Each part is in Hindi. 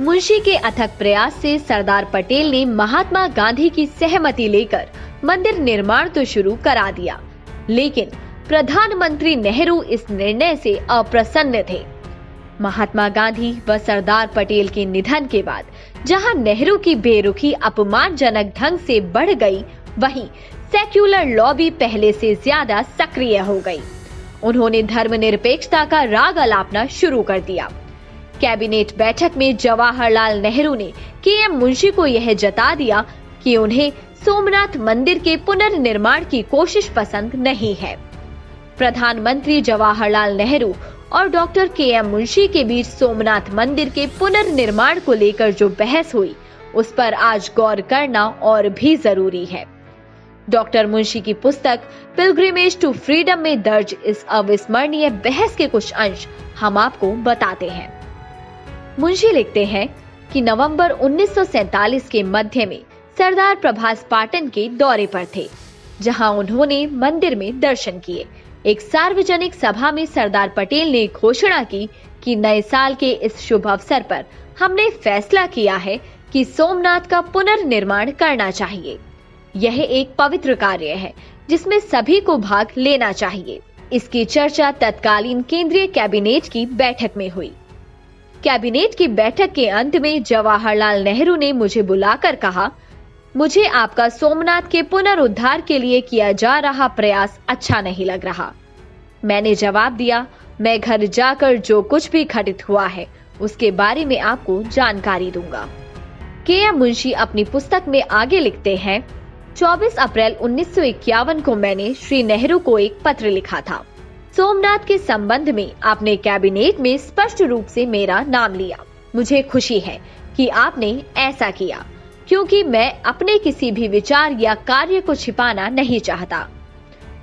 मुंशी के अथक प्रयास से सरदार पटेल ने महात्मा गांधी की सहमति लेकर मंदिर निर्माण तो शुरू करा दिया, लेकिन प्रधानमंत्री नेहरू इस निर्णय से अप्रसन्न थे। महात्मा गांधी व सरदार पटेल के निधन के बाद जहां नेहरू की बेरुखी अपमानजनक ढंग से बढ़ गई, वहीं सेक्युलर लॉबी पहले से ज्यादा सक्रिय हो गई। उन्होंने धर्मनिरपेक्षता का राग अलापना शुरू कर दिया। कैबिनेट बैठक में जवाहरलाल नेहरू ने के.एम. मुंशी को यह जता दिया कि उन्हें सोमनाथ मंदिर के पुनर्निर्माण की कोशिश पसंद नहीं है। प्रधानमंत्री जवाहरलाल नेहरू और डॉक्टर के.एम. मुंशी के बीच सोमनाथ मंदिर के पुनर्निर्माण को लेकर जो बहस हुई, उस पर आज गौर करना और भी जरूरी है। डॉक्टर मुंशी की पुस्तक पिलग्रिमेज टू फ्रीडम में दर्ज इस अविस्मरणीय बहस के कुछ अंश हम आपको बताते हैं। मुंशी लिखते हैं कि नवंबर 1947 के मध्य में सरदार प्रभास पाटन के दौरे पर थे, जहां उन्होंने मंदिर में दर्शन किए। एक सार्वजनिक सभा में सरदार पटेल ने घोषणा की कि नए साल के इस शुभ अवसर पर हमने फैसला किया है कि सोमनाथ का पुनर्निर्माण करना चाहिए। यह एक पवित्र कार्य है जिसमें सभी को भाग लेना चाहिए। इसकी चर्चा तत्कालीन केंद्रीय कैबिनेट की बैठक में हुई। कैबिनेट की बैठक के अंत में जवाहरलाल नेहरू ने मुझे बुलाकर कहा, मुझे आपका सोमनाथ के पुनरुद्धार के लिए किया जा रहा प्रयास अच्छा नहीं लग रहा। मैंने जवाब दिया, मैं घर जाकर जो कुछ भी घटित हुआ है उसके बारे में आपको जानकारी दूंगा। के.एम. मुंशी अपनी पुस्तक में आगे लिखते हैं, 24 अप्रैल 1951 को मैंने श्री नेहरू को एक पत्र लिखा था। सोमनाथ के संबंध में आपने कैबिनेट में स्पष्ट रूप से मेरा नाम लिया। मुझे खुशी है कि आपने ऐसा किया, क्योंकि मैं अपने किसी भी विचार या कार्य को छिपाना नहीं चाहता,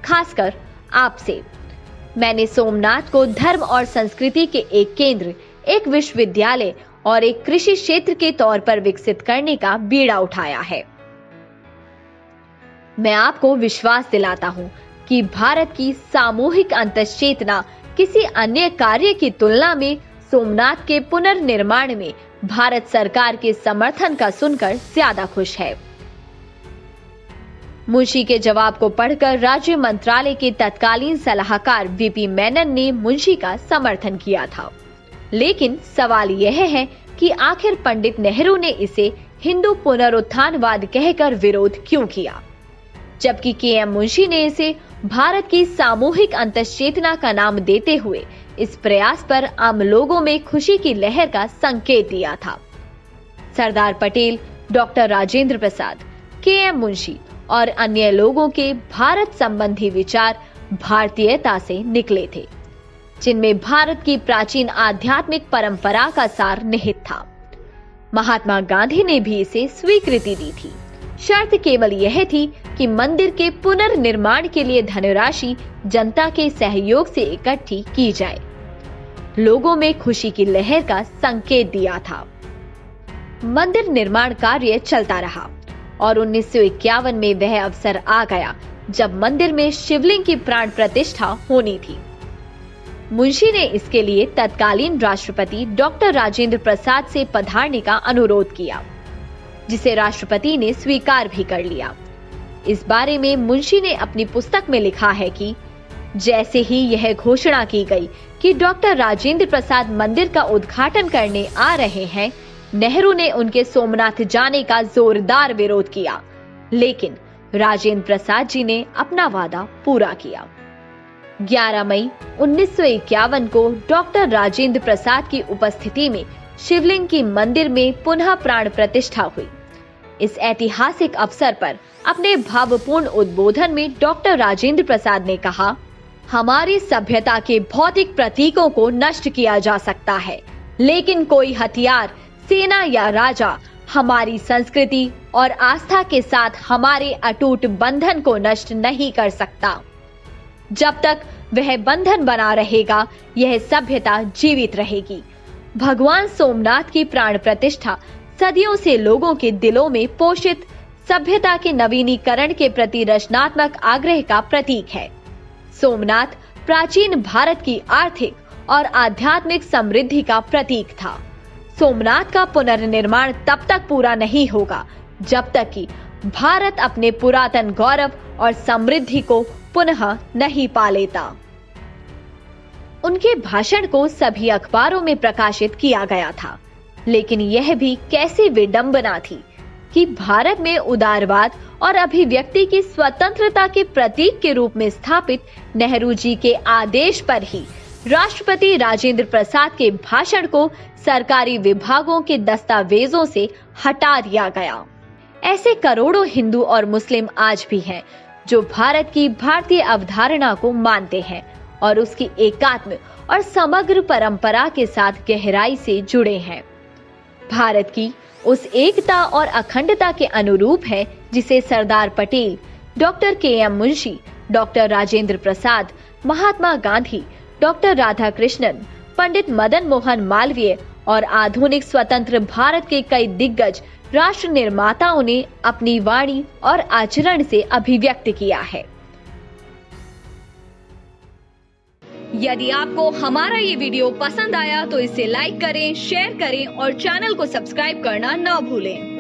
खासकर आपसे। मैंने सोमनाथ को धर्म और संस्कृति के एक केंद्र, एक विश्वविद्यालय और एक कृषि क्षेत्र के तौर पर विकसित करने का बीड़ा उठाया है। मैं आपको विश्वास दिलाता हूं कि भारत की सामूहिक अंतश्चेतना किसी अन्य कार्य की तुलना में सोमनाथ के पुनर्निर्माण में भारत सरकार के समर्थन का सुनकर ज्यादा खुश है। मुंशी के जवाब को पढ़कर राज्य मंत्रालय के तत्कालीन सलाहकार वीपी मेनन ने मुंशी का समर्थन किया था, लेकिन सवाल यह है कि आखिर पंडित नेहरू ने इसे हिंदू पुनरुत्थानवाद कहकर विरोध क्यों किया, जबकि के.एम. मुंशी ने इसे भारत की सामूहिक अंतश्चेतना का नाम देते हुए इस प्रयास पर आम लोगों में खुशी की लहर का संकेत दिया था। सरदार पटेल, डॉक्टर राजेंद्र प्रसाद, के.एम. मुंशी और अन्य लोगों के भारत संबंधी विचार भारतीयता से निकले थे, जिनमें भारत की प्राचीन आध्यात्मिक परंपरा का सार निहित था। महात्मा गांधी ने भी इसे स्वीकृति दी थी। शर्त केवल यह थी कि मंदिर के पुनर्निर्माण के लिए धनराशि जनता के सहयोग से इकट्ठी की जाए। लोगों में खुशी की लहर का संकेत दिया था। मंदिर निर्माण कार्य चलता रहा और 1951 में वह अवसर आ गया जब मंदिर में शिवलिंग की प्राण प्रतिष्ठा होनी थी। मुंशी ने इसके लिए तत्कालीन राष्ट्रपति डॉक्टर राजेंद्र प्रसाद से पधारने का अनुरोध किया, जिसे राष्ट्रपति ने स्वीकार भी कर लिया। इस बारे में मुंशी ने अपनी पुस्तक में लिखा है कि जैसे ही यह घोषणा की गई कि डॉक्टर राजेंद्र प्रसाद मंदिर का उद्घाटन करने आ रहे हैं, नेहरू ने उनके सोमनाथ जाने का जोरदार विरोध किया, लेकिन राजेंद्र प्रसाद जी ने अपना वादा पूरा किया। 11 मई 1951 को डॉक्टर राजेंद्र प्रसाद की उपस्थिति में शिवलिंग की मंदिर में पुनः प्राण प्रतिष्ठा हुई। इस ऐतिहासिक अवसर पर अपने भावपूर्ण उद्बोधन में डॉक्टर राजेंद्र प्रसाद ने कहा, हमारी सभ्यता के भौतिक प्रतीकों को नष्ट किया जा सकता है, लेकिन कोई हथियार, सेना या राजा हमारी संस्कृति और आस्था के साथ हमारे अटूट बंधन को नष्ट नहीं कर सकता। जब तक वह बंधन बना रहेगा, यह सभ्यता जीवित रहेगी। भगवान सोमनाथ की प्राण प्रतिष्ठा सदियों से लोगों के दिलों में पोषित सभ्यता के नवीनीकरण के प्रति रचनात्मक आग्रह का प्रतीक है। सोमनाथ प्राचीन भारत की आर्थिक और आध्यात्मिक समृद्धि का प्रतीक था। सोमनाथ का पुनर्निर्माण तब तक पूरा नहीं होगा जब तक कि भारत अपने पुरातन गौरव और समृद्धि को पुनः नहीं पा लेता। उनके भाषण को सभी अखबारों में प्रकाशित किया गया था, लेकिन यह भी कैसी विडंबना थी कि भारत में उदारवाद और अभिव्यक्ति की स्वतंत्रता के प्रतीक के रूप में स्थापित नेहरू जी के आदेश पर ही राष्ट्रपति राजेंद्र प्रसाद के भाषण को सरकारी विभागों के दस्तावेजों से हटा दिया गया। ऐसे करोड़ों हिंदू और मुस्लिम आज भी हैं जो भारत की भारतीय अवधारणा को मानते हैं और उसकी एकात्म और समग्र परंपरा के साथ गहराई से जुड़े हैं। भारत की उस एकता और अखंडता के अनुरूप है जिसे Sardar Patel, doctor K M. Munshi, doctor Rajendra Prasad, Mahatma Gandhi, doctor Radhakrishnan, Pandit Madan Mohan Malaviya और आधुनिक स्वतंत्र भारत के कई दिग्गज राष्ट्र निर्माताओं ने अपनी वाणी और आचरण से अभिव्यक्त किया है। यदि आपको हमारा ये वीडियो पसंद आया तो इसे लाइक करें, शेयर करें और चैनल को सब्सक्राइब करना ना भूलें।